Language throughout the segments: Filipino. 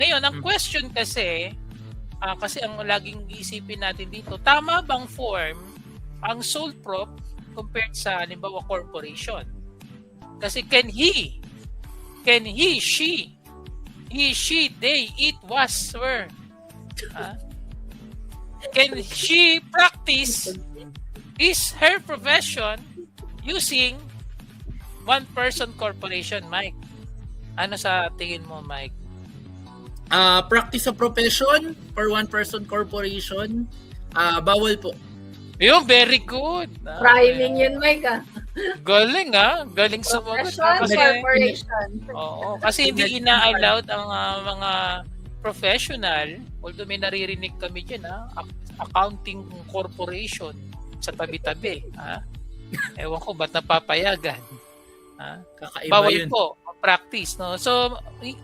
Ngayon, ang question kasi, kasi ang laging iisipin natin dito, tama bang form ang sole prop compared sa, halimbawa, corporation? Kasi he, she, they, it, was, were. Can she practice her profession using one-person corporation, Mike? Ano sa tingin mo, Mike? Practice a profession for one-person corporation, bawal po. Yung very good. Priming yun, Mike. Galing galing sumagot. Corporation. Oo, kasi hindi ina-allowed ang mga professional, although may naririnig kami dyan, accounting corporation sa tabi-tabi. Ewan ko, ba't napapayagan? Kakaiba Bawal yun. po practice, no? So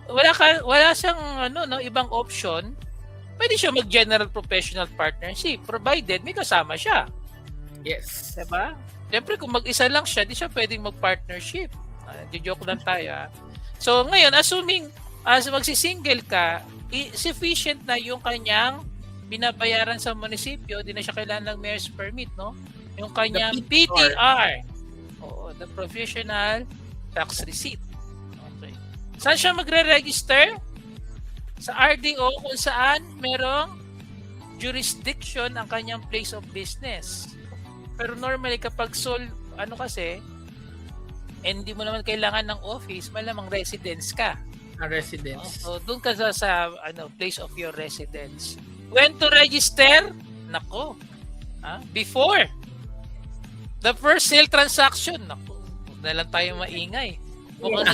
wala siyang ibang option. Pwede siya mag-general professional partnership provided may kasama siya. Yes. Diba? Siyempre kung mag-isa lang siya, di siya pwedeng mag-partnership. Joke lang tayo. So ngayon, assuming magsisingle ka, sufficient na yung kanyang binabayaran sa munisipyo, di na siya kailangan ng mayor's permit, no? Yung kanyang The PTR. PTR. Oo, the professional tax receipt. Okay. Saan siya magre-register? Sa RDO kung saan merong jurisdiction ang kanyang place of business. Pero normally kapag kasi, hindi mo naman kailangan ng office, malamang residence ka. Residence. So doon ka sa place of your residence. When to register? Nako. Before the first sale transaction. Nako. Huwag na lang tayo maingay. Mukhang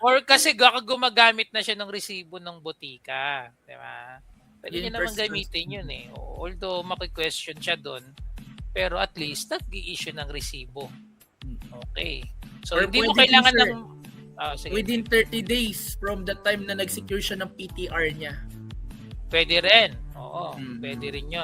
or kasi gumagamit na siya ng resibo ng botika, di ba? Pwede niya naman gamitin yun eh. Although maki-question siya doon, pero at least nag-i-issue ng resibo. Okay. So or hindi mo kailangan ng within 30 days from the time na nag-secure siya ng PTR niya. Pwede rin. Oo, pwede rin yun.